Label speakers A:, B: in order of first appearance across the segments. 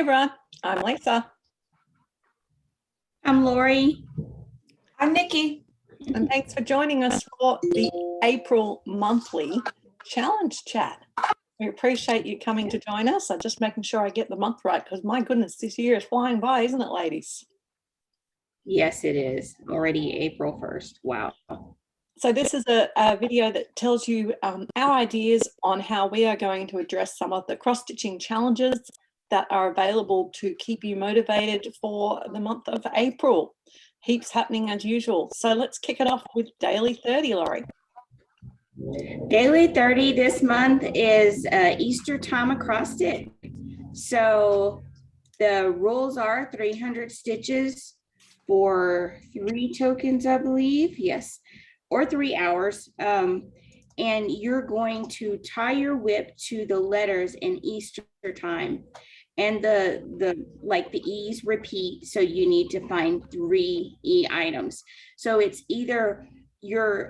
A: everyone, I'm Lisa.
B: I'm Lori.
C: I'm Nikki.
A: And thanks for joining us for the April monthly challenge chat. We appreciate you coming to join us. I'm just making sure I get the month right because my goodness, this year is flying by, isn't it, ladies?
B: Yes, it is. Already April 1st. Wow.
A: So this is a video that tells you our ideas on how we are going to address some of the cross-stitching challenges that are available to keep you motivated for the month of April. Heaps happening as usual. So let's kick it off with Daily 30, Laurie.
B: Daily 30 this month is Easter time across stitch. So the rules are 300 stitches for 3 tokens, I believe. Yes, or 3 hours. And you're going to tie your whip to the letters in Easter time. And the E's repeat, so you need to find 3 E items. So it's either your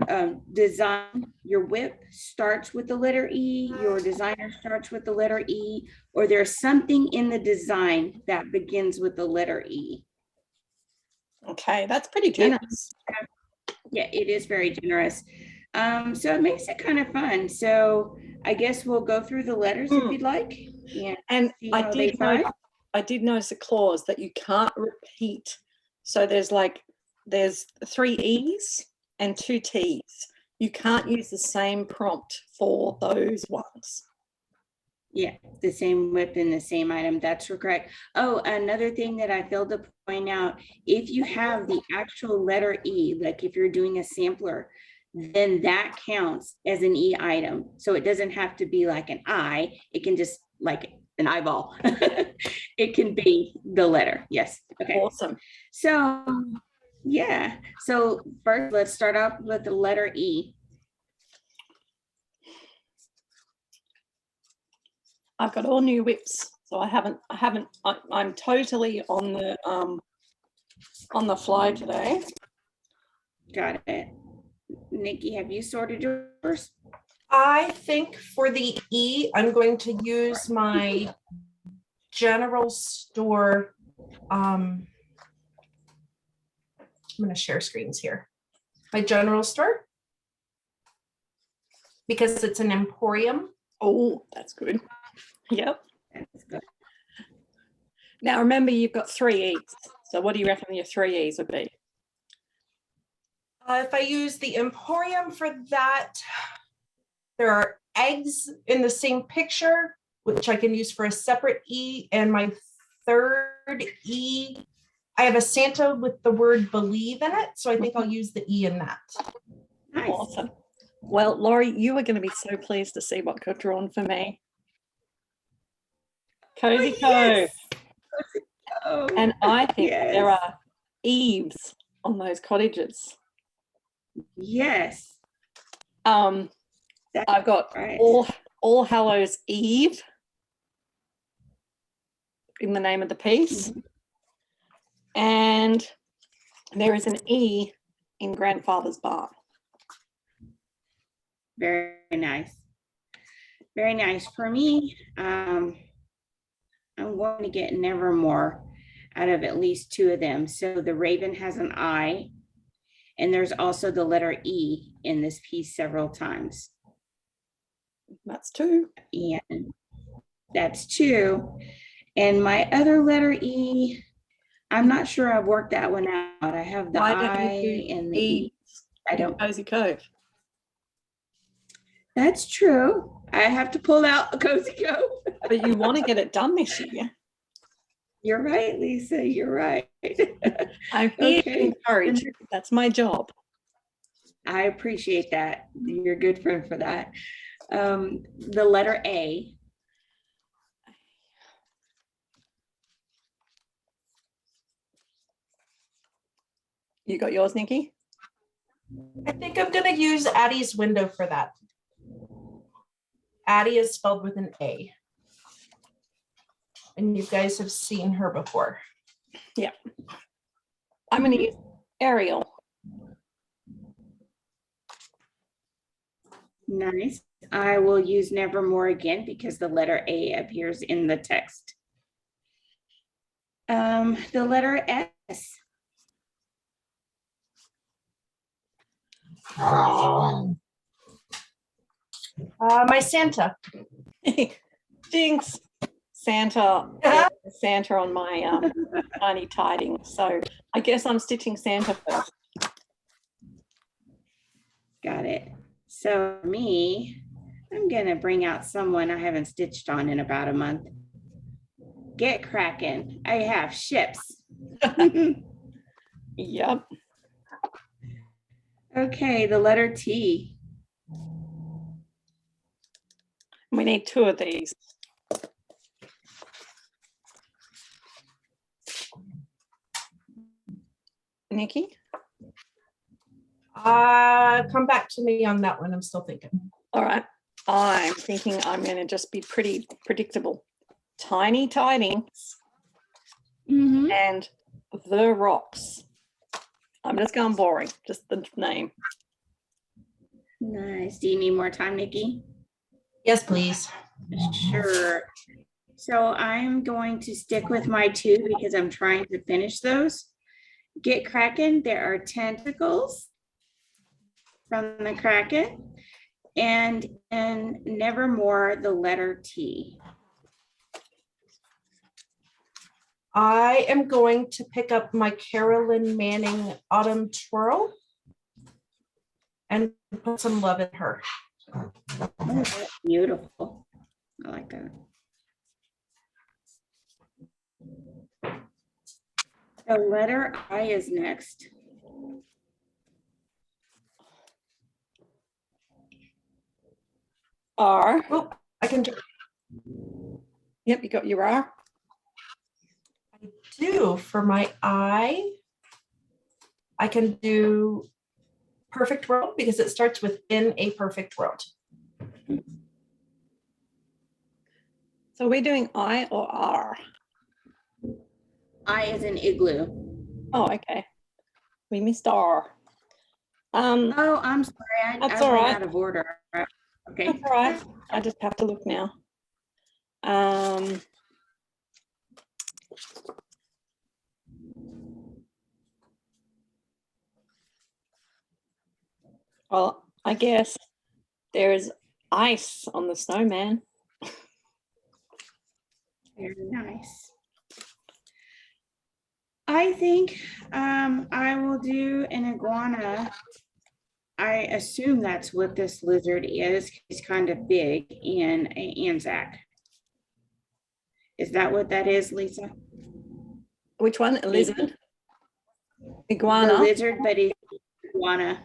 B: design, your whip starts with the letter E, your designer starts with the letter E, or there's something in the design that begins with the letter E.
A: Okay, that's pretty generous.
B: Yeah, it is very generous. So it makes it kind of fun. So I guess we'll go through the letters if you'd like. Yeah.
A: And I did notice a clause that you can't repeat. So there's 3 E's and 2 T's. You can't use the same prompt for those ones.
B: Yeah, the same whip and the same item. That's correct. Oh, another thing that I failed to point out, if you have the actual letter E, like if you're doing a sampler, then that counts as an E item. So it doesn't have to be like an I, it can just like an eyeball. It can be the letter. Yes. Okay.
A: Awesome.
B: So yeah. So first, let's start off with the letter E.
A: I've got all new whips, so I'm totally on the fly today.
B: Got it. Nikki, have you sorted yours?
C: I think for the E, I'm going to use my general store. I'm going to share screens here. My general store, because it's an emporium.
A: Oh, that's good. Yep.
B: That's good.
A: Now remember, you've got 3 E's. So what do you reckon your 3 E's would be?
C: If I use the emporium for that, there are eggs in the same picture, which I can use for a separate E. And my third E, I have a Santa with the word believe in it. So I think I'll use the E in that.
B: Nice.
A: Awesome. Well, Laurie, you are going to be so pleased to see what got drawn for me. Cozy Cove.
B: Oh,
A: And I think
B: yes.
A: there are eaves on those cottages.
B: Yes.
A: I've got
B: right.
A: All Hallows Eve in the name of the piece. Mm-hmm. And there is an E in Grandfather's Barn.
B: Very nice. Very nice. For me, I'm going to get Nevermore out of at least 2 of them. So the raven has an I, and there's also the letter E in this piece several times.
A: That's 2.
B: And that's 2. And my other letter E, I'm not sure I've worked that one out. I have the I and the E. I don't.
A: Cozy Cove.
B: That's true. I have to pull out a Cozy Cove.
A: But you want to get it done this year.
B: You're right, Lisa. You're right.
A: I'm here to encourage you. That's my job.
B: I appreciate that. You're a good friend for that. The letter A.
A: You got yours, Nikki?
C: I think I'm going to use Addie's window for that. Addie is spelled with an A. And you guys have seen her before.
A: Yeah. I'm going to use Ariel.
B: Nice. I will use Nevermore again because the letter A appears in the text. The letter S.
C: My Santa.
A: Jinx. Santa.
C: Uh-huh.
A: Santa on my tiny tidings. So I guess I'm stitching Santa first.
B: Got it. So for me, I'm gonna bring out someone I haven't stitched on in about a month. Get cracking. I have ships.
A: Yep.
B: Okay, the letter T.
A: We need 2 of these. Nikki?
C: Come back to me on that one. I'm still thinking.
A: All right. I'm thinking I'm going to just be pretty predictable. Tiny tidings
B: Mhm.
A: and the rocks. I'm just going boring, just the name.
B: Nice. Do you need more time, Nikki?
C: Yes, please.
B: Sure. So I'm going to stick with my 2 because I'm trying to finish those. Get cracking. There are tentacles from the Kraken, and nevermore the letter T.
C: I am going to pick up my Carolyn Manning Autumn Twirl and put some love in her.
B: Oh, that's beautiful. I like that. The letter I is next.
A: R.
C: Oh, I can do.
A: Yep, you got your R.
C: I do for my I. I can do perfect world because it starts within a perfect world.
A: So we're doing I or R?
B: I is an igloo.
A: Oh, okay. We missed R.
B: Oh, I'm sorry. I
A: That's
B: went
A: all right.
B: out of order. Okay.
A: That's all right. I just have to look now. Well, I guess there is ice on the snowman.
B: Very nice. I think I will do an iguana. I assume that's what this lizard is. He's kind of big in an Anzac. Is that what that is, Lisa?
A: Which one? A lizard?
B: The
A: Iguana?
B: lizard, but it's iguana.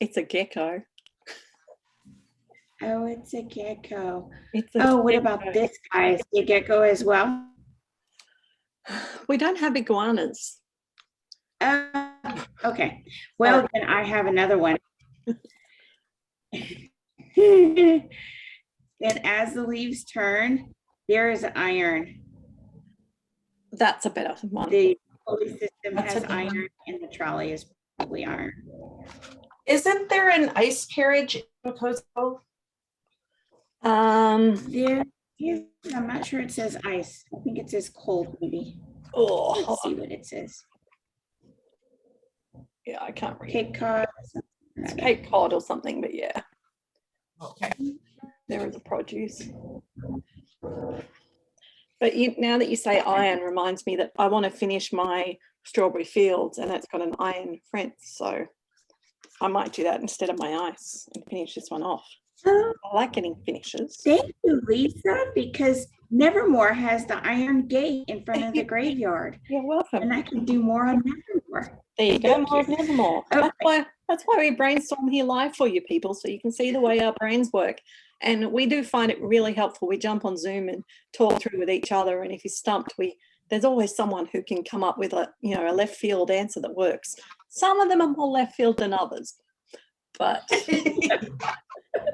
A: It's a gecko.
B: Oh, it's a gecko.
A: It's a
B: Oh, what
A: gecko.
B: about this guy? Is he a gecko as well?
A: We don't have iguanas.
B: Okay. Well, then I have another one. And as the leaves turn, there is iron.
A: That's a better one.
B: The pulley system
C: That's
B: has
C: a good one.
B: iron, and the trolley is probably iron.
C: Isn't there an ice carriage in Kosovo?
B: There is, I'm not sure it says ice. I think it says cold, maybe.
A: Oh,
B: Let's see what it says.
A: yeah, I can't read.
B: Cape Cod.
A: It's Cape Cod or something, but yeah,
C: Okay.
A: there is a produce. But now that you say iron, reminds me that I want to finish my strawberry fields, and that's got an iron fence, so I might do that instead of my ice and finish this one off.
B: Oh,
A: I like getting finishes.
B: thank you, Lisa, because Nevermore has the iron gate in front of the graveyard,
A: You're welcome.
B: and I can do more on Nevermore.
A: There you go,
B: Thank
A: more of
B: you.
A: Nevermore.
B: Okay.
A: That's why we brainstorm here live for you people, so you can see the way our brains work. And we do find it really helpful. We jump on Zoom and talk through with each other, and if you're stumped, there's always someone who can come up with a left field answer that works. Some of them are more left field than others, but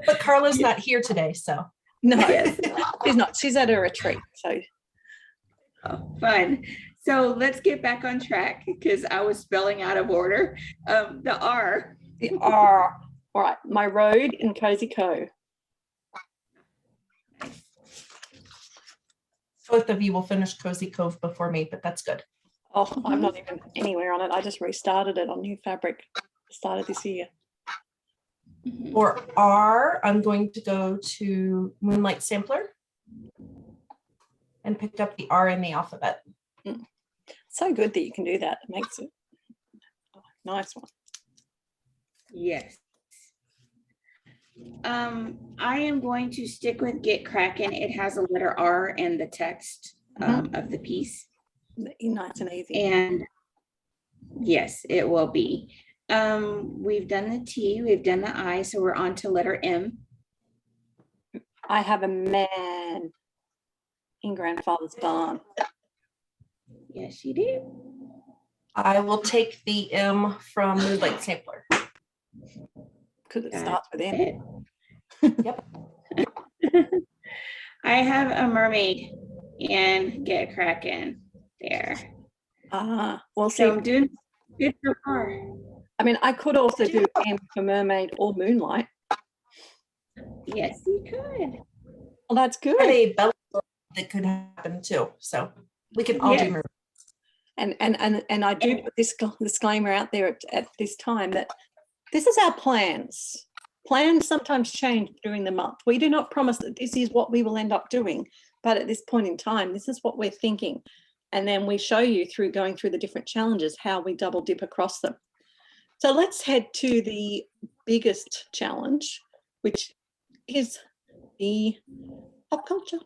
C: But Carla's not here today, so.
A: no,
B: Yes.
A: she's not. She's at a retreat, so.
B: Oh, fun. So let's get back on track because I was spelling out of order. The R.
A: The R. All right, my road in Cozy Cove.
C: Both of you will finish Cozy Cove before me, but that's good.
A: Oh, I'm not even anywhere on it. I just restarted it on new fabric. Started this year.
C: For R, I'm going to go to Moonlight Sampler and pick up the R in the alphabet.
A: So good that you can do that. It makes it a nice one.
B: Yes. I am going to stick with Get Crackin'. It has a letter R in the text of the piece.
A: Nice and easy.
B: And yes, it will be. We've done the T, we've done the I, so we're on to letter M.
A: I have a man in grandfather's barn.
B: Yes, you do.
C: I will take the M from Moonlight Sampler.
A: Because it
B: Got
A: starts with M.
B: it.
C: Yep.
B: I have a mermaid and Get Crackin' there.
A: Well,
B: So
A: see,
B: I'm doing good so far.
A: I mean, I could also do M for mermaid or moonlight.
B: Yes, you could.
A: Well, that's good.
C: And a bella that could happen too. So we can all do
B: Yes.
C: mermaid.
A: And I do put this disclaimer out there at this time that this is our plans. Plans sometimes change during the month. We do not promise that this is what we will end up doing, but at this point in time, this is what we're thinking. And then we show you through going through the different challenges how we double dip across them. So let's head to the biggest challenge, which is the pop culture.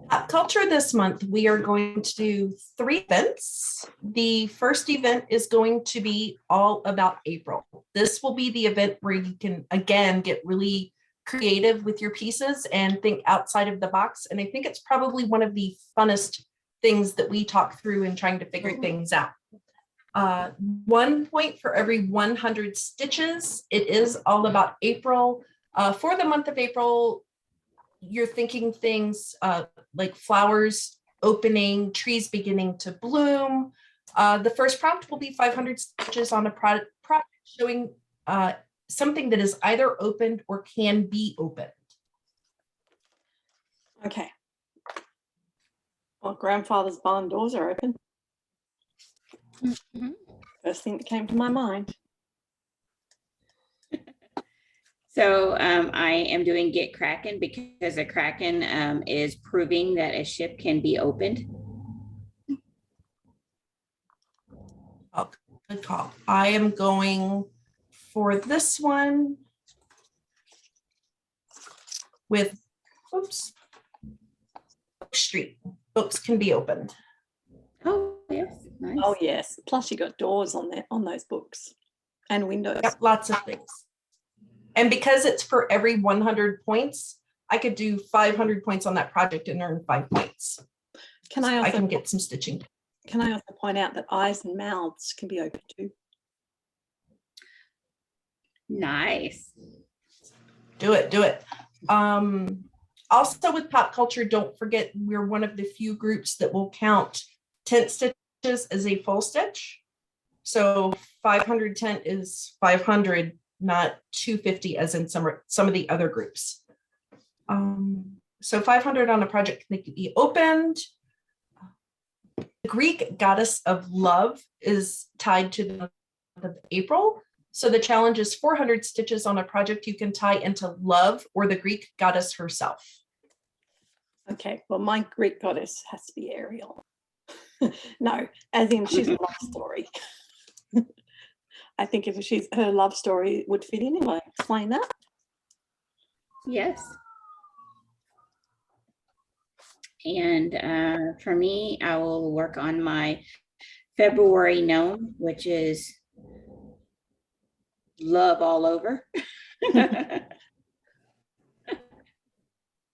C: Pop culture this month, we are going to do 3 events. The first event is going to be all about April. This will be the event where you can, again, get really creative with your pieces and think outside of the box. And I think it's probably one of the funnest things that we talk through in trying to figure things out. 1 point for every 100 stitches. It is all about April. For the month of April, you're thinking things like flowers opening, trees beginning to bloom. The first prompt will be 500 stitches on a product showing something that is either opened or can be opened.
A: Okay. Well, grandfather's barn doors are open. First thing that came to my mind.
B: So I am doing Get Crackin' because a Kraken is proving that a ship can be opened.
C: Oh, good call. I am going for this one with, oops, Oak Street. Books can be opened.
B: Oh, yes. Nice.
A: Oh yes. Plus you got doors on there on those books and windows.
C: Yep, lots of things. And because it's for every 100 points, I could do 500 points on that project and earn 5 points.
A: Can I
C: I
A: also
C: can get some stitching.
A: Can I also point out that eyes and mouths can be open too?
B: Nice.
C: Do it, do it. Also with pop culture, don't forget we're one of the few groups that will count tent stitches as a full stitch. So 500 tent is 500, not 250 as in some of the other groups. So 500 on a project that could be opened. The Greek goddess of love is tied to the month of April. So the challenge is 400 stitches on a project you can tie into love or the Greek goddess herself.
A: Okay, well, my Greek goddess has to be Ariel. No, as in she's a love story. I think if her love story would fit in. Will I explain that?
B: Yes. And for me, I will work on my February gnome, which is love all over.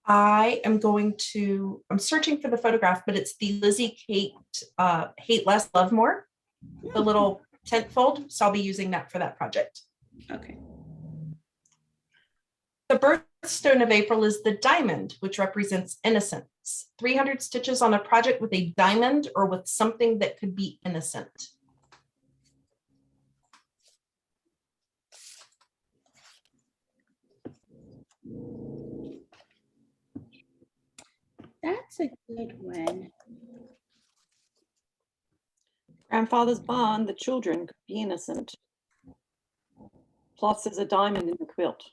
C: I'm searching for the photograph, but it's the Lizzie Kate Hate Less, Love More, the little tent fold. So I'll be using that for that project.
B: Okay.
C: The birthstone of April is the diamond, which represents innocence. 300 stitches on a project with a diamond or with something that could be innocent.
B: a good one.
A: Grandfather's barn, the children could be innocent. Plus there's a diamond in the quilt.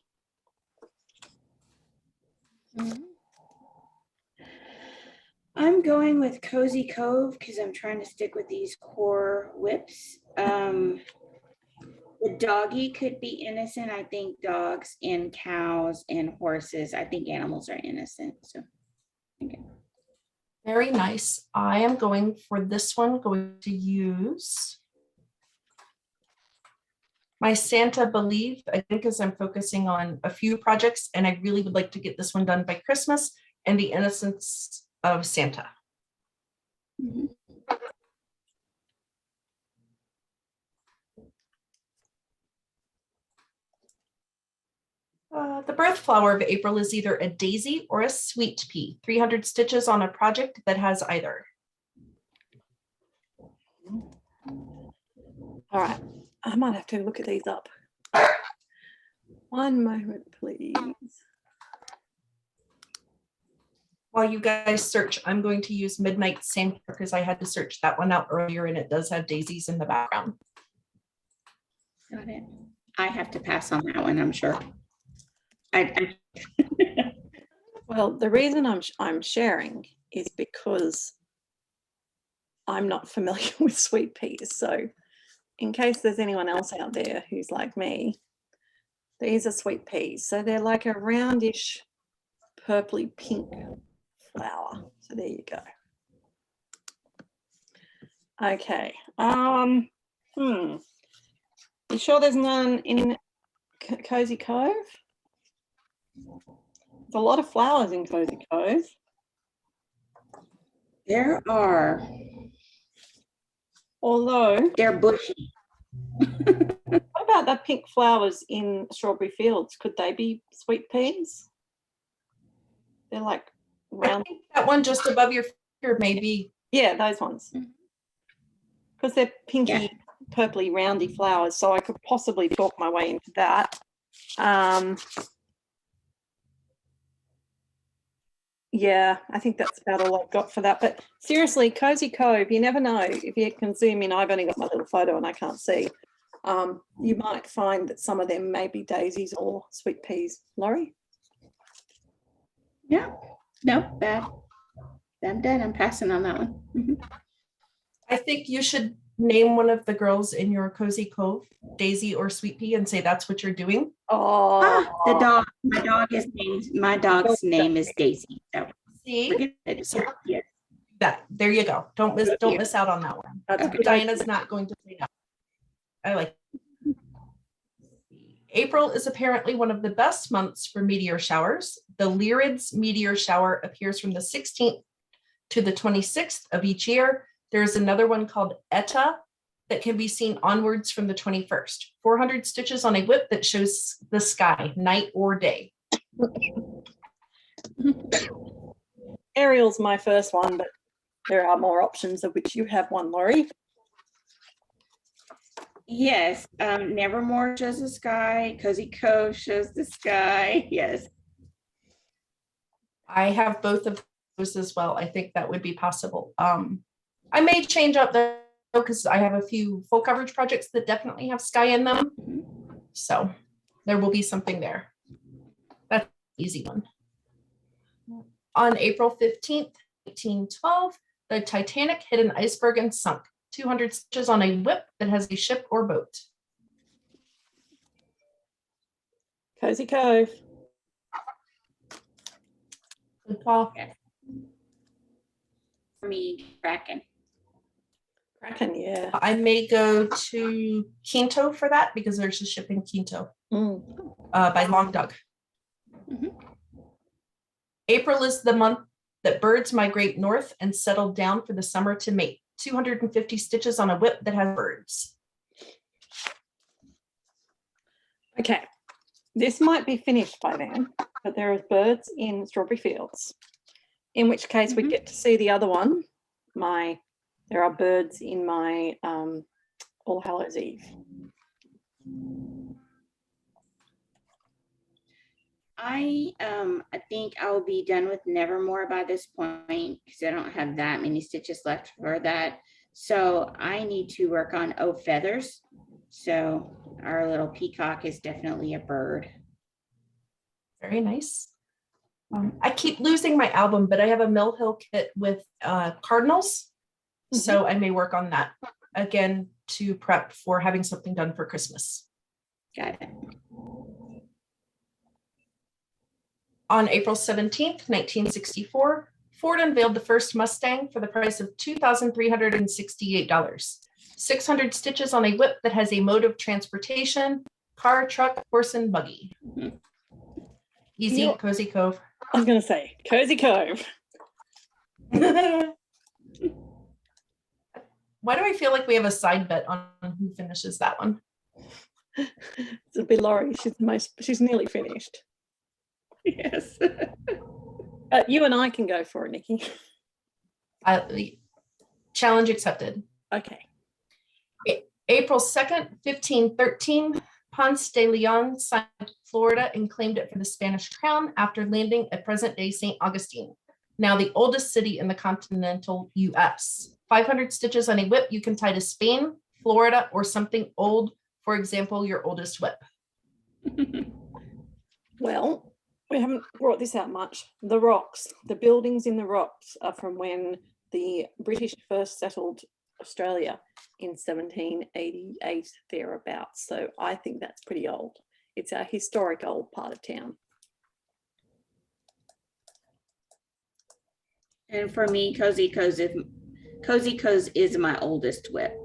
B: I'm going with Cozy Cove because I'm trying to stick with these core whips. The doggy could be innocent. I think dogs and cows and horses, I think animals are innocent. So, okay.
C: Very nice. I am going for this one, going to use my Santa Believe, I think, as I'm focusing on a few projects, and I really would like to get this one done by Christmas, and the Innocence of Santa.
B: Mhm.
C: The birth flower of April is either a daisy or a sweet pea. 300 stitches on a project that has either.
A: All right, I might have to look at these up. One moment, please.
C: While you guys search, I'm going to use Midnight Santa because I had to search that one out earlier and it does have daisies in the background.
B: Got it. I have to pass on that one, I'm sure.
A: Well, the reason I'm sharing is because I'm not familiar with sweet peas. So in case there's anyone else out there who's like me, these are sweet peas. So they're like a roundish purpley pink flower. So there you go. Okay. You sure there's none in Cozy Cove? There's a lot of flowers in Cozy Cove.
B: There are.
A: Although,
B: They're bushy.
A: what about the pink flowers in Strawberry Fields? Could they be sweet peas? They're like
C: I
A: round.
C: think that one just above your finger, maybe.
A: Yeah, those ones. Because they're pinky,
B: Yeah.
A: purpley, roundy flowers. So I could possibly talk my way into that. Yeah, I think that's about all I've got for that. But seriously, Cozy Cove, you never know. If you can zoom in, I've only got my little photo and I can't see. You might find that some of them may be daisies or sweet peas. Laurie?
B: No, bad. I'm done. I'm passing on that one. Mhm.
C: I think you should name one of the girls in your Cozy Cove, Daisy or Sweet Pea, and say that's what you're doing.
A: Oh,
B: The dog. My dog's name is Daisy. So
C: See?
B: forget it.
C: So
B: Yes.
C: that, there you go. Don't miss out on that one.
A: that's a
B: Okay.
A: good
C: Diana's not going to say no. I like it. April is apparently one of the best months for meteor showers. The Lyrids meteor shower appears from the 16th to the 26th of each year. There's another one called Eta that can be seen onwards from the 21st. 400 stitches on a whip that shows the sky, night or day.
A: Ariel's my first one, but there are more options, of which you have one, Laurie.
B: Yes. Nevermore shows the sky. Cozy Cove shows the sky. Yes.
C: I have both of those as well. I think that would be possible. I may change up though, because I have a few full coverage projects that definitely have sky in them. So there will be something there. That's an easy one. On April 15th, 1812, the Titanic hit an iceberg and sunk. 200 stitches on a whip that has a ship or boat.
A: Cozy Cove.
C: Good call.
B: For me, Kraken.
A: Kraken, yeah.
C: I may go to Quinto for that because there's a ship in Quinto by Long Dog.
B: Mhm.
C: April is the month that birds migrate north and settle down for the summer to mate. 250 stitches on a whip that has birds.
A: Okay, this might be finished by then, but there are birds in Strawberry Fields, in which case we get to see the other one. There are birds in my All Hallows Eve.
B: I think I will be done with Nevermore by this point because I don't have that many stitches left for that. So I need to work on O feathers. So our little peacock is definitely a bird.
C: Very nice. I keep losing my album, but I have a Mill Hill kit with cardinals. So I may work on that again to prep for having something done for Christmas.
B: Got it.
C: On April 17th, 1964, Ford unveiled the first Mustang for the price of $2,368. 600 stitches on a whip that has a mode of transportation, car, truck, horse, and buggy. Easy, Cozy Cove.
A: I was going to say, Cozy Cove.
C: Why do I feel like we have a side bet on who finishes that one?
A: It'll be Laurie. She's nearly finished.
B: Yes.
A: You and I can go for it, Nikki.
C: Challenge accepted.
A: Okay.
C: April 2nd, 1513, Ponce de Leon signed Florida and claimed it for the Spanish crown after landing at present-day St. Augustine, now the oldest city in the continental U.S. 500 stitches on a whip you can tie to Spain, Florida, or something old, for example, your oldest whip.
A: Well, we haven't brought this out much. The rocks, the buildings in the rocks are from when the British first settled Australia in 1788, thereabouts. So I think that's pretty old. It's a historic old part of town.
B: And for me, Cozy Coves is my oldest whip.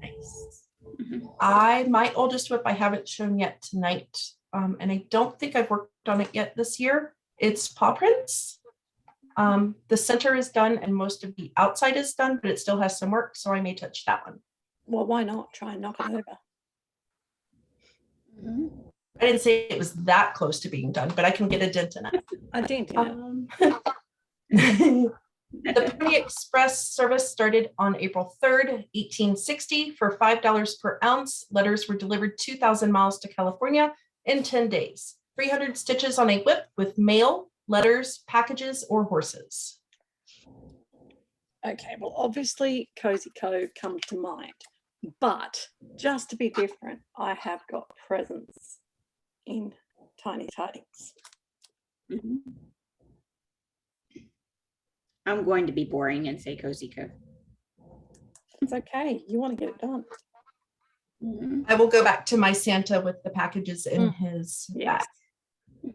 C: Nice.
B: Mm-hmm.
C: My oldest whip I haven't shown yet tonight, and I don't think I've worked on it yet this year. It's paw prints. The center is done and most of the outside is done, but it still has some work, so I may touch that one.
A: Well, why not try and knock it over?
B: Mm-hmm.
C: I didn't say it was that close to being done, but I can get a dent in it.
A: A dent in it.
C: The Pony Express service started on April 3rd, 1860 for $5 per ounce. Letters were delivered 2,000 miles to California in 10 days. 300 stitches on a whip with mail, letters, packages, or horses.
A: Okay, well, obviously Cozy Cove comes to mind, but just to be different, I have got presents in Tiny Tidings.
B: Mm-hmm. I'm going to be boring and say Cozy Cove.
A: It's okay. You want to get it done.
B: Mm-hmm.
C: I will go back to my Santa with the packages in his
A: Yes.
C: bag.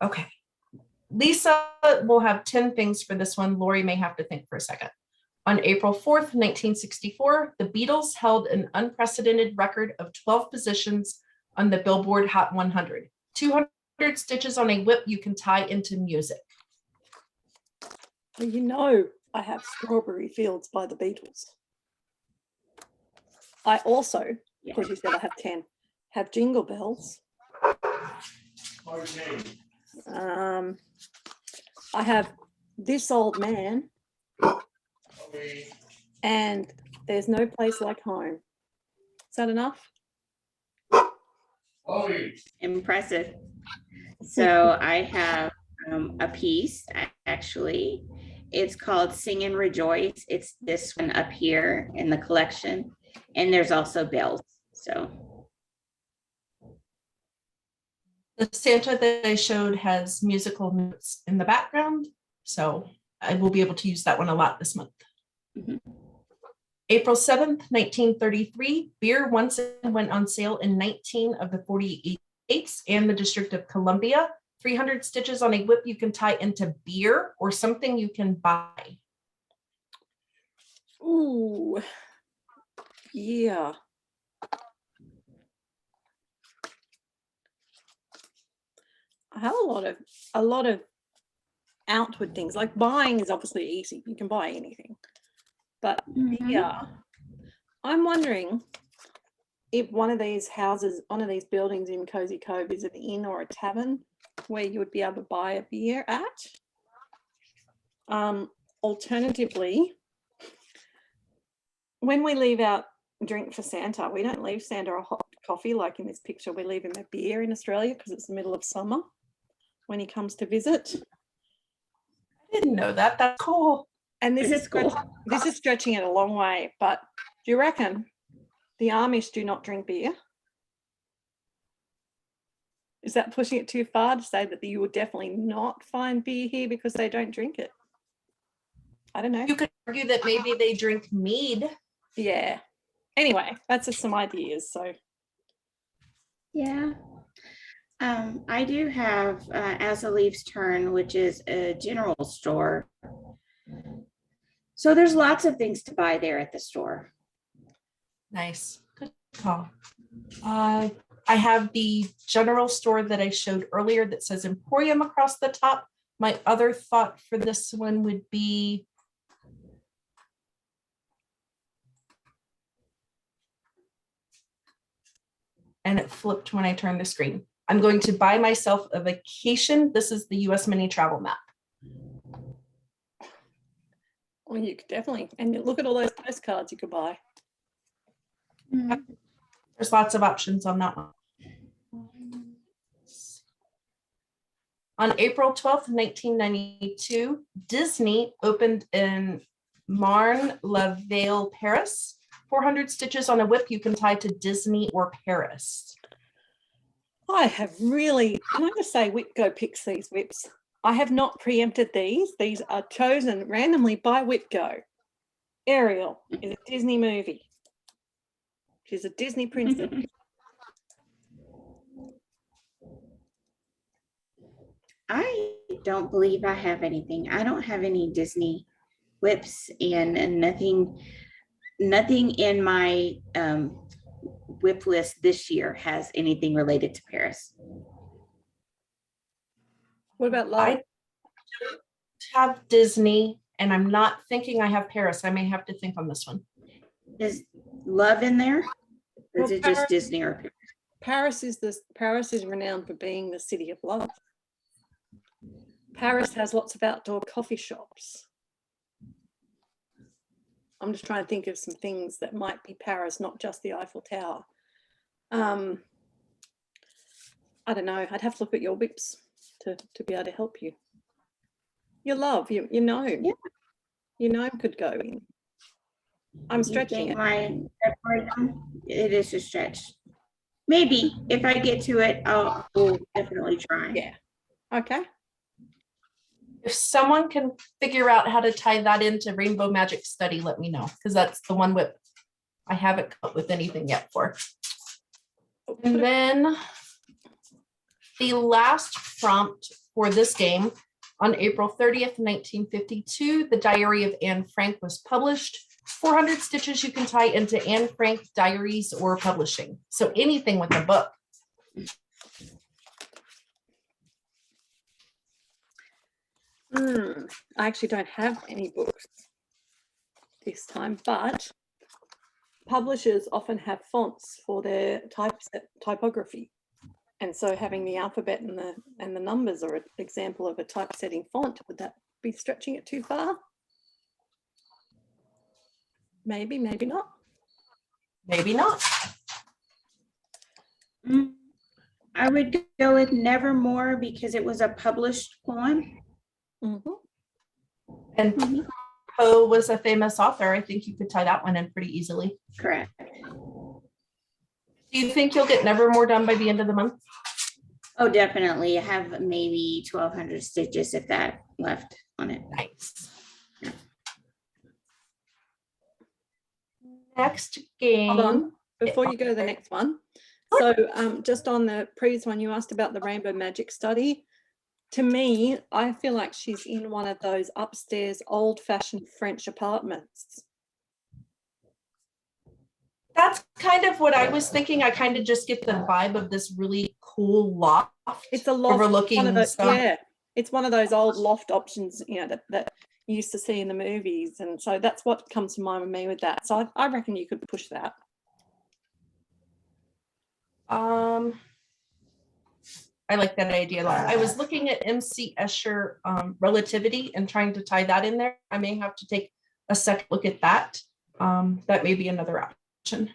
C: Okay. Lisa will have 10 things for this one. Lori may have to think for a second. On April 4th, 1964, the Beatles held an unprecedented record of 12 positions on the Billboard Hot 100. 200 stitches on a whip you can tie into music.
A: Well, you know, I have Strawberry Fields by the Beatles. I also, because you said I have 10, have Jingle Bells.
D: Okay.
A: I have This Old Man,
D: Okay.
A: and There's No Place Like Home. Is that enough?
D: Okay.
B: Impressive. So I have a piece, actually. It's called Sing and Rejoice. It's this one up here in the collection. And there's also bells. So
C: The Santa that I showed has musical notes in the background, so I will be able to use that one a lot this month.
B: Mhm.
C: April 7th, 1933, beer once went on sale in 19 of the 48 states and the District of Columbia. 300 stitches on a whip you can tie into beer or something you can buy.
A: Ooh, yeah. I have a lot of outward things. Like buying is obviously easy. You can buy anything. But yeah, I'm wondering if one of these houses, one of these buildings in Cozy Cove is an inn or a tavern where you would be able to buy a beer at. Alternatively, when we leave out drink for Santa. We don't leave Santa a hot coffee like in this picture. We leave him a beer in Australia because it's the middle of summer when he comes to visit.
C: I didn't know that. That's cool.
A: And this
B: It's
A: is
B: cool.
A: This is stretching it a long way, but do you reckon the Amish do not drink beer? Is that pushing it too far to say that you will definitely not find beer here because they don't drink it? I don't know.
C: You could argue that maybe they drink mead.
A: Yeah. Anyway, that's just some ideas. So
B: Yeah. I do have As the Leaves Turn, which is a general store. So there's lots of things to buy there at the store.
C: Nice. Good call. I have the general store that I showed earlier that says Emporium across the top. My other thought for this one would be and it flipped when I turned the screen. I'm going to buy myself a vacation. This is the US mini travel map.
A: well, you could definitely, and look at all those postcards you could buy.
C: There's lots of options on that one. On April 12th, 1992, Disney opened in Marne-la-Vallée, Paris. 400 stitches on a whip you can tie to Disney or Paris.
A: I have really, can I just say, Whitgo picks these whips. I have not preempted these. These are chosen randomly by Whitgo. Ariel is a Disney movie. She's a Disney princess.
B: I don't believe I have anything. I don't have any Disney whips and nothing in my whip list this year has anything related to Paris.
A: What about
C: I
A: love?
C: don't have Disney, and I'm not thinking I have Paris. I may have to think on this one.
B: Is love in there? Or is
A: Well,
B: it just
A: Paris-
B: Disney or Paris?
A: Paris is renowned for being the city of love. Paris has lots of outdoor coffee shops. I'm just trying to think of some things that might be Paris, not just the Eiffel Tower. I don't know. I'd have to look at your whips to be able to help you. Your love, you know,
B: Yeah.
A: you know, could go in. I'm
B: You
A: stretching
B: think
A: it.
B: my it is a stretch. Maybe if I get to it, we'll definitely try.
A: Yeah. Okay.
C: If someone can figure out how to tie that into Rainbow Magic Study, let me know, because that's the one whip I haven't come up with anything yet for. And then the last prompt for this game, on April 30th, 1952, the Diary of Anne Frank was published. 400 stitches you can tie into Anne Frank diaries or publishing. So anything with a book.
A: I actually don't have any books this time, but publishers often have fonts for their typography. And so having the alphabet and the numbers are an example of a typesetting font. Would that be stretching it too far? Maybe, maybe not.
C: Maybe not.
B: I would go with Nevermore because it was a published poem.
A: Mhm.
C: And Poe was a famous author. I think you could tie that one in pretty easily.
B: Correct.
C: Do you think you'll get Nevermore done by the end of the month?
B: Oh, definitely. I have maybe 1,200 stitches if that left on it.
C: Nice. Next game.
A: Hold on, before you go to the next one. So just on the previous one, you asked about the Rainbow Magic Study. To me, I feel like she's in one of those upstairs old-fashioned French apartments.
C: That's kind of what I was thinking. I kind of just get the vibe of this really cool loft.
A: It's a loft,
C: overlooking
A: one of those,
C: stuff.
A: yeah, it's one of those old loft options, you know, that you used to see in the movies. And so that's what comes to mind with me with that. So I reckon you could push that.
C: I like that idea a lot. I was looking at MC Escher relativity and trying to tie that in there. I may have to take a second look at that. That may be another option. option.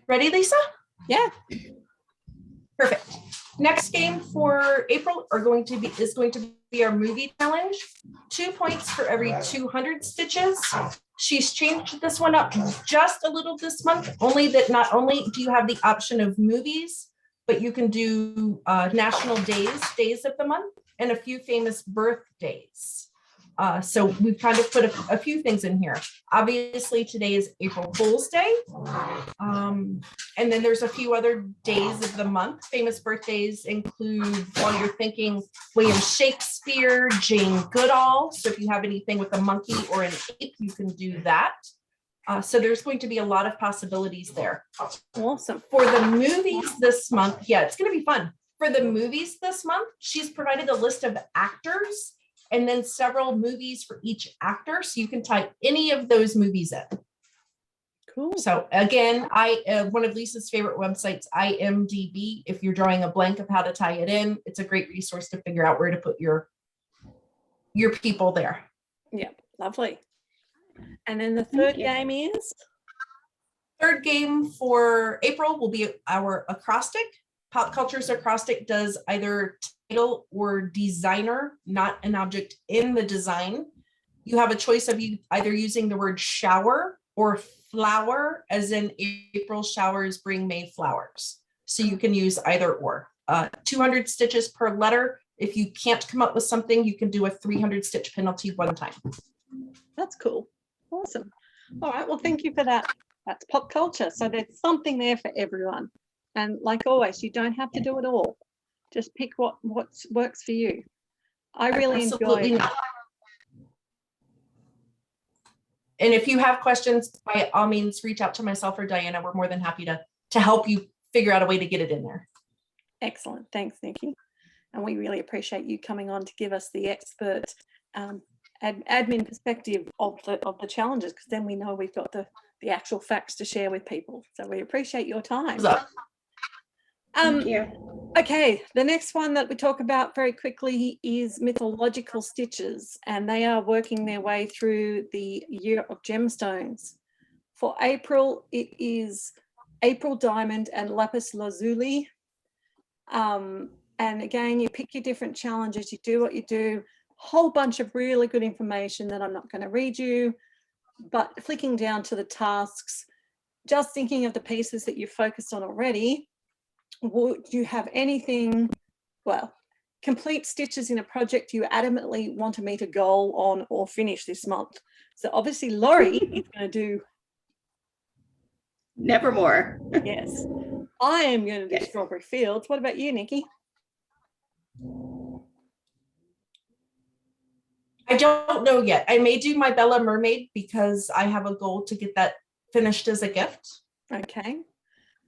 C: Ready, Lisa?
A: Yeah.
C: Perfect. Next game for April is going to be our movie challenge. 2 points for every 200 stitches. She's changed this one up just a little this month, only that not only do you have the option of movies, but you can do national days of the month, and a few famous birthdays. So we've kind of put a few things in here. Obviously, today is April Fool's Day. And then there's a few other days of the month. Famous birthdays include, while you're thinking, William Shakespeare, Jane Goodall. So if you have anything with a monkey or an ape, you can do that. So there's going to be a lot of possibilities there.
A: Awesome.
C: For the movies this month, yeah, it's going to be fun. For the movies this month, she's provided a list of actors and then several movies for each actor. So you can type any of those movies in.
A: Cool.
C: So again, one of Lisa's favorite websites, IMDb. If you're drawing a blank of how to tie it in, it's a great resource to figure out where to put your people there.
A: Yeah, lovely. And then the third game is?
C: Third game for April will be our acrostic. Pop Culture's acrostic does either title or designer, not an object in the design. You have a choice of either using the word shower or flower, as in April showers bring May flowers. So you can use either or. 200 stitches per letter. If you can't come up with something, you can do a 300 stitch penalty one time.
A: That's cool. Awesome. All right. Well, thank you for that. That's pop culture. So there's something there for everyone. And like always, you don't have to do it all. Just pick what works for you. I really
C: Absolutely
A: enjoy
C: not. And if you have questions, by all means, reach out to myself or Diana. We're more than happy to help you figure out a way to get it in there.
A: Excellent. Thanks, Nikki. And we really appreciate you coming on to give us the expert admin perspective of the challenges, because then we know we've got the actual facts to share with people. So we appreciate your time.
B: Thank you.
A: Okay, the next one that we talk about very quickly is Mythological Stitchers, and they are working their way through the Year of Gemstones. For April, it is April Diamond and Lapis Lazuli. And again, you pick your different challenges, you do what you do, whole bunch of really good information that I'm not going to read you, but flicking down to the tasks, just thinking of the pieces that you've focused on already. Would you have anything, well, complete stitches in a project you adamantly want to meet a goal on or finish this month? So obviously Laurie is going to do
B: Nevermore.
A: yes. I am going to do Strawberry Fields. What about you, Nikki?
C: I don't know yet. I may do my Bella Mermaid because I have a goal to get that finished as a gift.
A: Okay.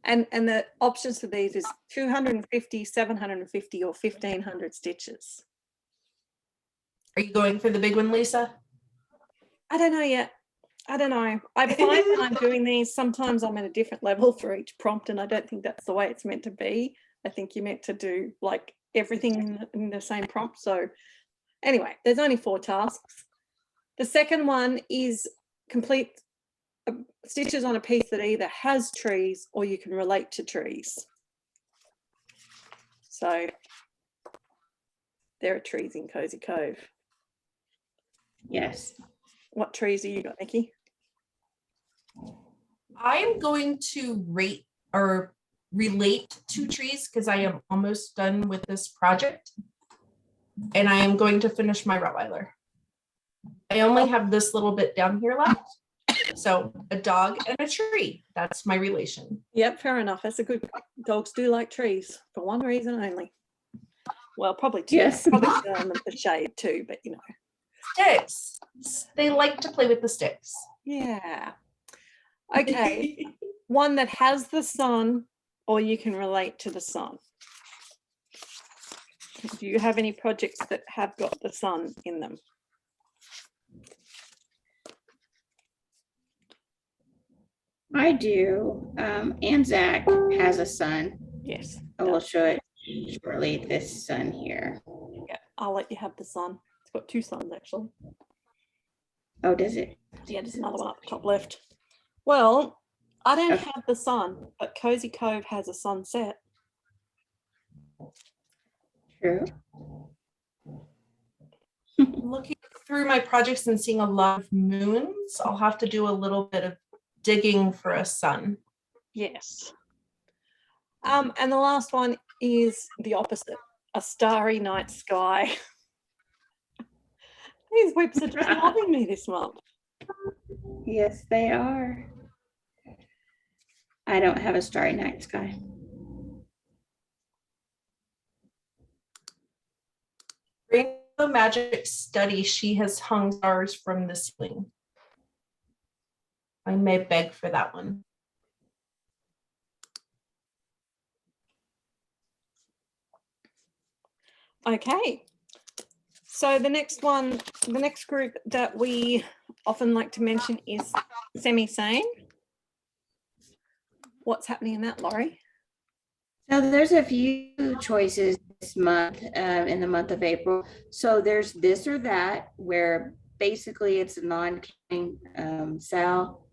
A: And the options for these is 250, 750, or 1,500 stitches.
C: Are you going for the big one, Lisa?
A: I don't know yet. I don't know. I find when I'm doing these, sometimes I'm at a different level for each prompt, and I don't think that's the way it's meant to be. I think you're meant to do like everything in the same prompt. So anyway, there's only 4 tasks. The second one is complete stitches on a piece that either has trees or you can relate to trees. So there are trees in Cozy Cove.
B: Yes.
A: What trees have you got, Nikki?
C: I am going to rate or relate 2 trees because I am almost done with this project. And I am going to finish my Rottweiler. I only have this little bit down here left. So a dog and a tree. That's my relation.
A: Yep, fair enough. That's a good. Dogs do like trees for one reason only. Well, probably 2.
B: Yes.
A: Probably the shade too, but you know.
C: Sticks. They like to play with the sticks.
A: Yeah. Okay. One that has the sun, or you can relate to the sun. Do you have any projects that have got the sun in them?
B: I do. Anzac has a son.
A: Yes.
B: I will show it shortly. This sun here.
A: Yeah, I'll let you have the sun. It's got 2 suns actually.
B: Oh, does it?
A: Yeah, there's another one up the top left. Well, I don't
B: Okay.
A: have the sun, but Cozy Cove has a sunset.
B: True.
C: Looking through my projects and seeing a lot of moons, I'll have to do a little bit of digging for a sun.
A: Yes. And the last one is the opposite, a starry night sky. These whips are just loving me this month.
B: Yes, they are. I don't have a starry night sky.
C: Rainbow Magic Study, she has hung stars from the ceiling. I may beg for that one.
A: Okay. So the next one, the next group that we often like to mention is Semisane. What's happening in that, Laurie?
B: So there's a few choices this month, in the month of April. So there's this or that, where basically it's a non-counting SAL,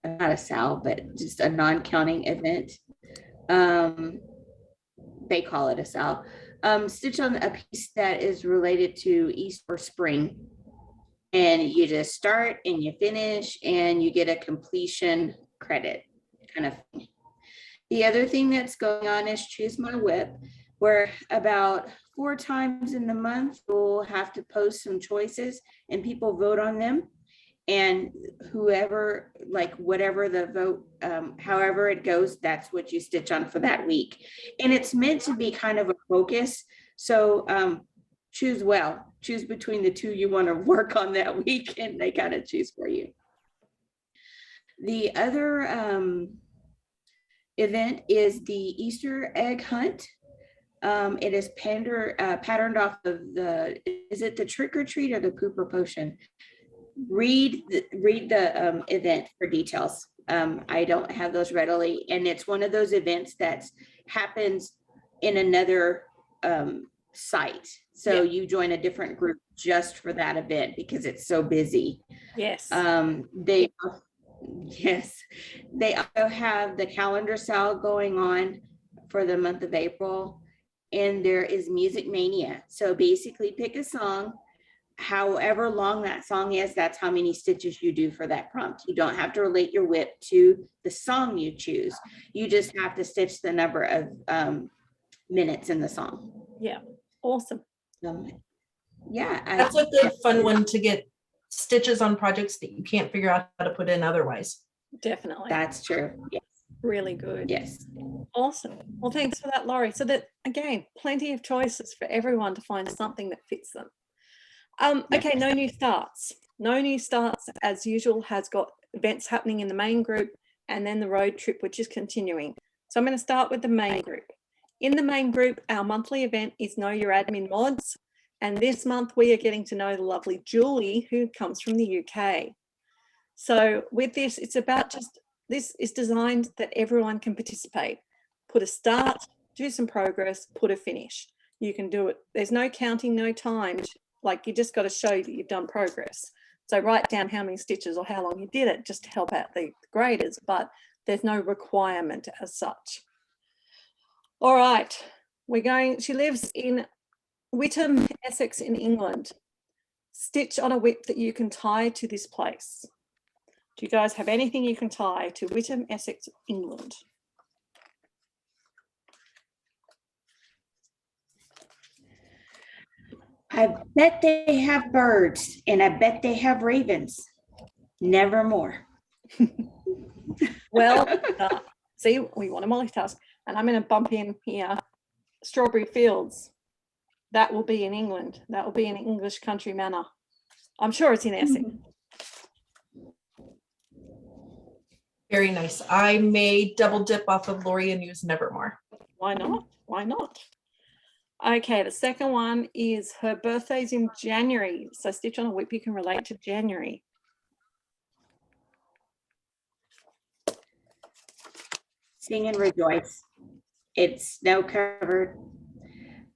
B: not a SAL, but just a non-counting event. They call it a SAL. Stitch on a piece that is related to East or spring. And you just start and you finish and you get a completion credit kind of thing. The other thing that's going on is Choose My Whip, where about 4 times in the month, you'll have to post some choices and people vote on them. And whoever, like whatever the vote, however it goes, that's what you stitch on for that week. And it's meant to be kind of a focus. So choose well, choose between the two you want to work on that week, and they kind of choose for you. The other event is the Easter egg hunt. It is patterned off of the, is it the trick or treat or the pooper potion? Read the event for details. I don't have those readily, and it's one of those events that happens in another site. So
A: Yeah.
B: you join a different group just for that event because it's so busy.
A: Yes.
B: Yes, they also have the calendar sale going on for the month of April, and there is Music Mania. So basically pick a song, however long that song is, that's how many stitches you do for that prompt. You don't have to relate your whip to the song you choose. You just have to stitch the number of minutes in the song.
A: Yeah, awesome.
B: Yeah,
C: That's a good fun one to get stitches on projects that you can't figure out how to put in otherwise.
A: Definitely.
B: That's true. Yes.
A: Really good.
B: Yes.
A: Awesome. Well, thanks for that, Laurie. So that, again, plenty of choices for everyone to find something that fits them. Okay, No New Starts. No New Starts, as usual, has got events happening in the main group and then the road trip, which is continuing. So I'm going to start with the main group. In the main group, our monthly event is Know Your Admin Mods. And this month we are getting to know the lovely Julie, who comes from the UK. So with this, it's about just, this is designed that everyone can participate. Put a start, do some progress, put a finish. You can do it. There's no counting, no timed. Like, you just got to show that you've done progress. So write down how many stitches or how long you did it, just to help out the graders, but there's no requirement as such. All right, she lives in Witham, Essex in England. Stitch on a whip that you can tie to this place. Do you guys have anything you can tie to Witham, Essex, England?
B: I bet they have birds, and I bet they have ravens. Nevermore.
A: Well, see, we want to multitask, and I'm going to bump in here. Strawberry Fields. That will be in England. That will be in English country manor. I'm sure it's in Essex.
C: Very nice. I may double dip off of Laurie and use Nevermore.
A: Why not? Why not? Okay, the second one is her birthday's in January. So Stitch on a Whip, you can relate to January.
B: Sing and Rejoice. It's snow covered.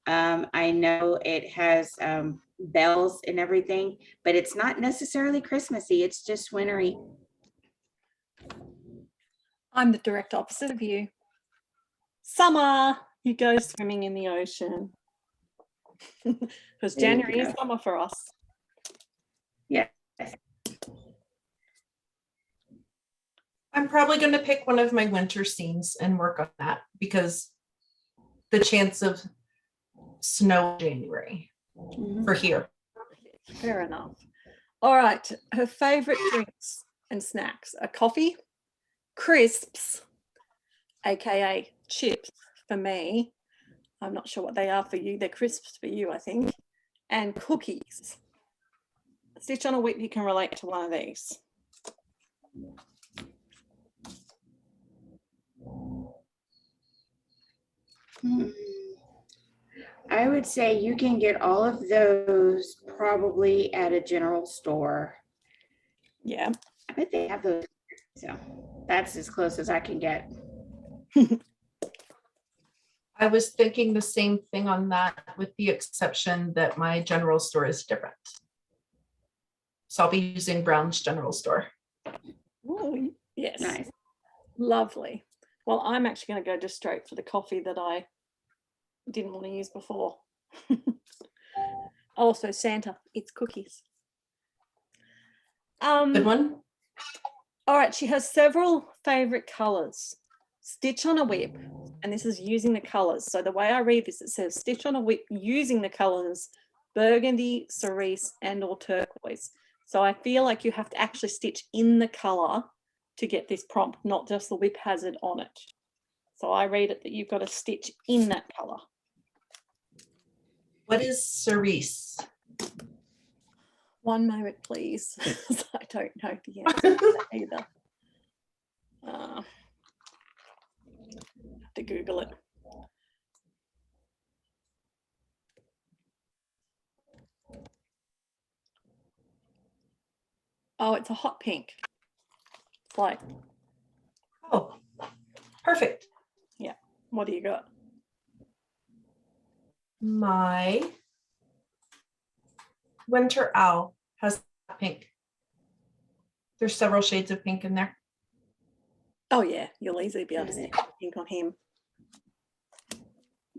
B: I know it has bells and everything, but it's not necessarily Christmassy. It's just wintry.
A: I'm the direct opposite of you. Summer, you go swimming in the ocean. Because
B: There you
A: January is
B: go.
A: summer for us.
B: Yes.
C: I'm probably going to pick one of my winter scenes and work on that because the chance of snow in January for here.
A: Fair enough. All right. Her favorite drinks and snacks are coffee, crisps, aka chips for me. I'm not sure what they are for you. They're crisps for you, I think. And cookies. Stitch on a Whip, you can relate to one of these.
B: I would say you can get all of those probably at a general store.
A: Yeah.
B: I bet they have those. So that's as close as I can get.
C: I was thinking the same thing on that, with the exception that my general store is different. So I'll be using Brown's General Store.
A: Oh, yes.
B: Nice.
A: Lovely. Well, I'm actually going to go just straight for the coffee that I didn't want to use before. Also, Santa, it's cookies.
C: Good one.
A: All right, she has several favorite colors. Stitch on a Whip, and this is using the colors. So the way I read this, it says Stitch on a Whip using the colors burgundy, cerise, and or turquoise. So I feel like you have to actually stitch in the color to get this prompt, not just the whip hazard on it. So I read it that you've got to stitch in that color.
C: What is cerise?
A: One moment, please. I don't know the answer to that either. Have to Google it. Oh, it's a hot pink. It's like,
C: Oh, perfect.
A: yeah. What do you got?
C: My winter owl has pink. There's several shades of pink in there.
A: Oh yeah, you'll easily be able to see pink on him.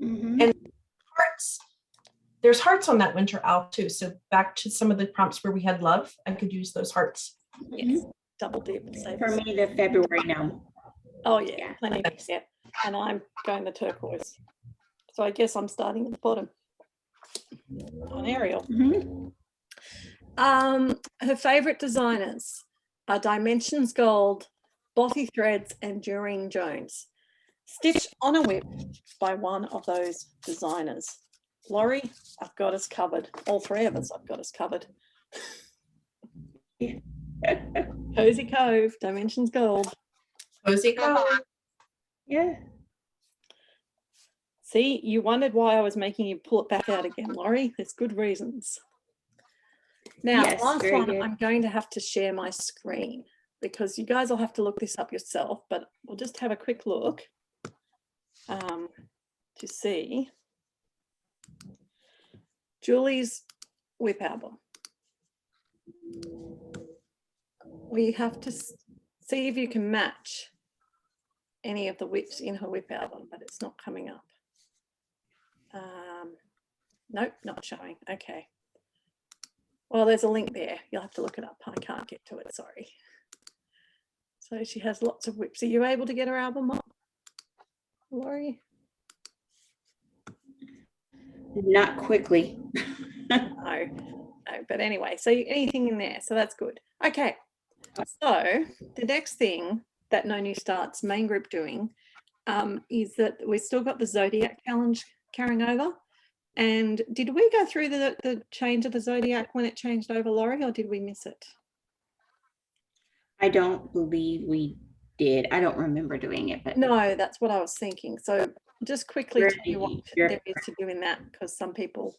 B: Mhm.
C: And hearts. There's hearts on that winter owl too. So back to some of the prompts where we had love, I could use those hearts.
A: Yes, double dip. Save
B: For
A: us.
B: me, the February gnome.
A: Oh yeah,
B: Yeah.
A: plenty. Yeah, and I'm going the turquoise. So I guess I'm starting at the bottom on Ariel.
B: Mhm.
A: Her favorite designers are Dimensions Gold, Bothy Threads, and Doreen Jones. Stitch on a Whip by one of those designers. Laurie, I've got us covered. All three of us, I've got us covered. Cozy Cove, Dimensions Gold.
C: Cozy Cove.
B: Yeah.
A: See, you wondered why I was making you pull it back out again, Laurie. There's good reasons. Now,
B: Yes,
A: last
B: very
A: one,
B: good.
A: I'm going to have to share my screen because you guys will have to look this up yourself, but we'll just have a quick look to see Julie's whip album. We have to see if you can match any of the whips in her whip album, but it's not coming up. Nope, not showing. Okay. Well, there's a link there. You'll have to look it up. I can't get to it, sorry. So she has lots of whips. Are you able to get her album up, Laurie?
B: Not quickly.
A: No, but anyway, so anything in there, so that's good. Okay, so the next thing that NoNewStarts main group doing is that we've still got the Zodiac challenge carrying over. And did we go through the change of the Zodiac when it changed over, Laurie, or did we miss it?
B: I don't believe we did. I don't remember doing it, but
A: No, that's what I was thinking. So just quickly
B: Where
A: tell you what
B: do you-
A: there is to do in that, because some people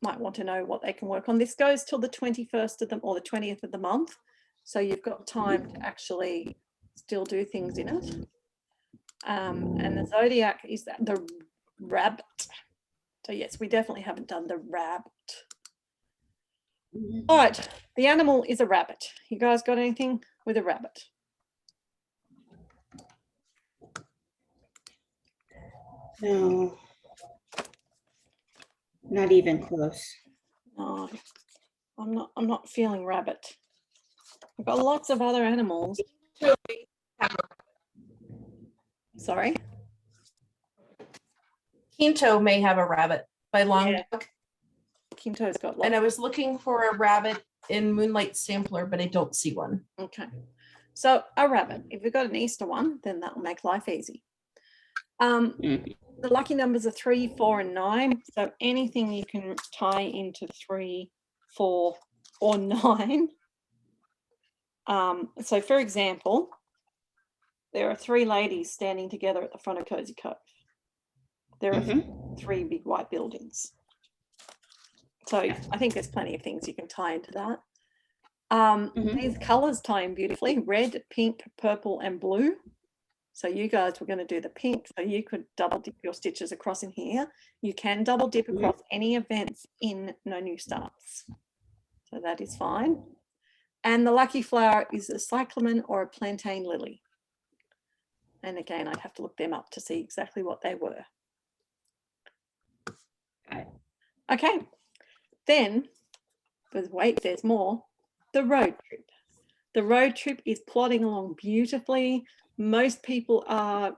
A: might want to know what they can work on. This goes till the 21st of the, or the 20th of the month. So you've got time to actually still do things in it. And the Zodiac is the rabbit. So yes, we definitely haven't done the rabbit. All right, the animal is a rabbit. You guys got anything with a rabbit?
B: No, not even close.
A: No, I'm not feeling rabbit. I've got lots of other animals. Sorry.
C: Quinto may have a rabbit by Long
A: Yeah.
C: Dog.
A: Quinto's got lots.
C: And I was looking for a rabbit in Moonlight Sampler, but I don't see one.
A: Okay. So a rabbit. If we've got an Easter one, then that'll make life easy. The lucky numbers are 3, 4, and 9. So anything you can tie into 3, 4, or 9. So for example, there are 3 ladies standing together at the front of Cozy Cove. There are 3 big white buildings. So I think there's plenty of things you can tie into that. These colors tie in beautifully: red, pink, purple, and blue. So you guys were going to do the pink, so you could double dip your stitches across in here. You can double dip across any events in NoNewStarts. So that is fine. And the lucky flower is a cyclamen or a plantain lily. And again, I'd have to look them up to see exactly what they were. Okay, then, but wait, there's more. The road trip. The road trip is plodding along beautifully. Most people are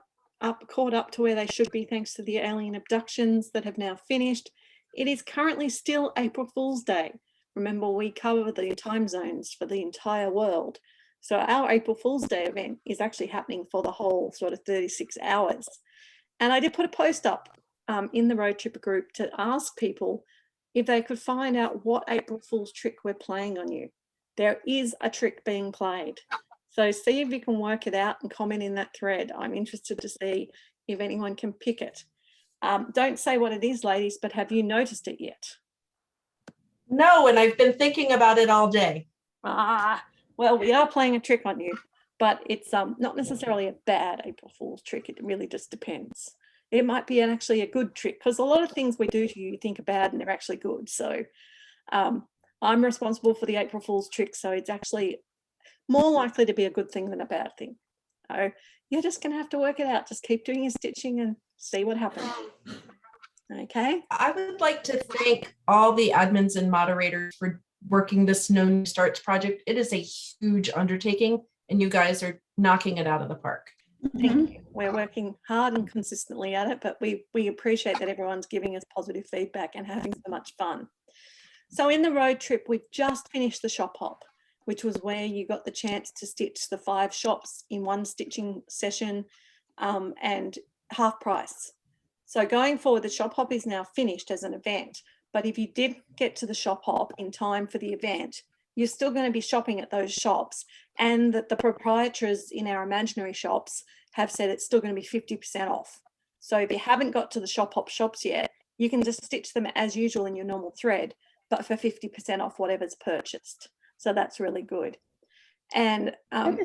A: caught up to where they should be thanks to the alien abductions that have now finished. It is currently still April Fool's Day. Remember, we cover the time zones for the entire world. So our April Fool's Day event is actually happening for the whole sort of 36 hours. And I did put a post up in the road trip group to ask people if they could find out what April Fool's trick we're playing on you. There is a trick being played. So see if you can work it out and comment in that thread. I'm interested to see if anyone can pick it. Don't say what it is, ladies, but have you noticed it yet?
C: No, and I've been thinking about it all day.
A: Well, we are playing a trick on you, but it's not necessarily a bad April Fool's trick. It really just depends. It might be actually a good trick, because a lot of things we do to you think are bad and they're actually good. So I'm responsible for the April Fool's trick, so it's actually more likely to be a good thing than a bad thing. So you're just going to have to work it out. Just keep doing your stitching and see what happens. Okay.
C: I would like to thank all the admins and moderators for working this NoNewStarts project. It is a huge undertaking, and you guys are knocking it out of the park.
A: Thank you. We're working hard and consistently at it, but we appreciate that everyone's giving us positive feedback and having so much fun. So in the road trip, we've just finished the shop hop, which was where you got the chance to stitch the 5 shops in one stitching session and half price. So going forward, the shop hop is now finished as an event, but if you did get to the shop hop in time for the event, you're still going to be shopping at those shops, and that the proprietors in our imaginary shops have said it's still going to be 50% off. So if you haven't got to the shop hop shops yet, you can just stitch them as usual in your normal thread, but for 50% off whatever's purchased. So that's really good. And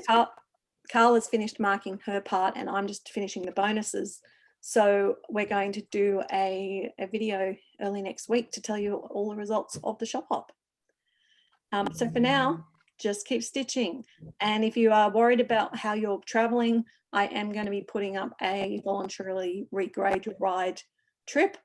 A: Carl has finished marking her part, and I'm just finishing the bonuses. So we're going to do a video early next week to tell you all the results of the shop hop. So for now, just keep stitching. And if you are worried about how you're traveling, I am going to be putting up a voluntarily regrade your ride trip.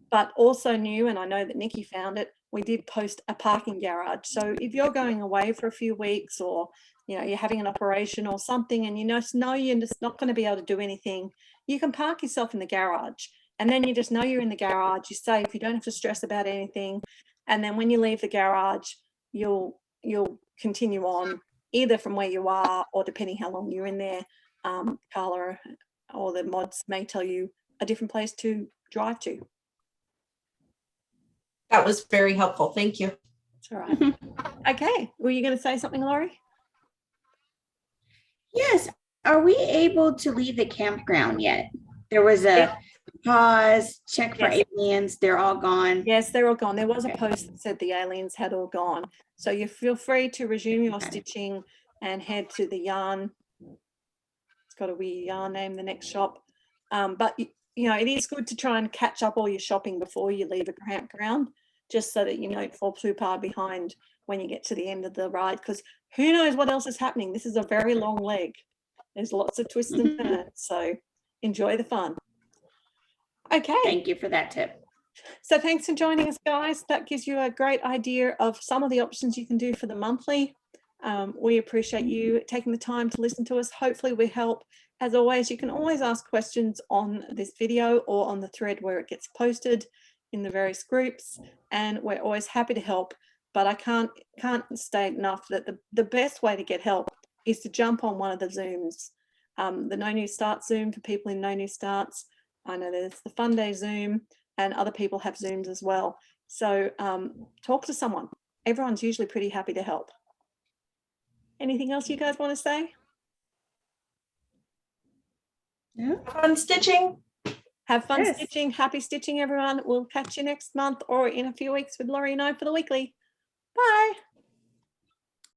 A: But also new, and I know that Nikki found it, we did post a parking garage. So if you're going away for a few weeks, or you're having an operation or something, and you just know you're just not going to be able to do anything, you can park yourself in the garage, and then you just know you're in the garage. You're safe. You don't have to stress about anything. And then when you leave the garage, you'll continue on either from where you are, or depending how long you're in there, Carla or the mods may tell you a different place to drive to.
C: That was very helpful. Thank you.
A: That's all right. Okay. Were you going to say something, Laurie?
B: Yes. Are we able to leave the campground yet? There was a pause, check for aliens. They're all gone.
A: Yes, they're all gone. There was a post that said the aliens had all gone. So you feel free to resume your stitching and head to the yarn. It's got a weird yarn name, the next shop. But it is good to try and catch up all your shopping before you leave a campground, just so that you don't fall too far behind when you get to the end of the ride, because who knows what else is happening. This is a very long leg. There's lots of twists and turns, so enjoy the fun. Okay.
B: Thank you for that tip.
A: So thanks for joining us, guys. That gives you a great idea of some of the options you can do for the monthly. We appreciate you taking the time to listen to us. Hopefully we help. As always, you can always ask questions on this video or on the thread where it gets posted in the various groups, and we're always happy to help. But I can't state enough that the best way to get help is to jump on one of the Zooms. The NoNewStarts Zoom for people in NoNewStarts. I know there's the Fun Day Zoom, and other people have Zooms as well. So talk to someone. Everyone's usually pretty happy to help. Anything else you guys want to say?
B: Yeah.
C: Fun stitching.
A: Have fun
B: Yes.
A: stitching. Happy stitching, everyone. We'll catch you next month or in a few weeks with Laurie and I for the weekly. Bye.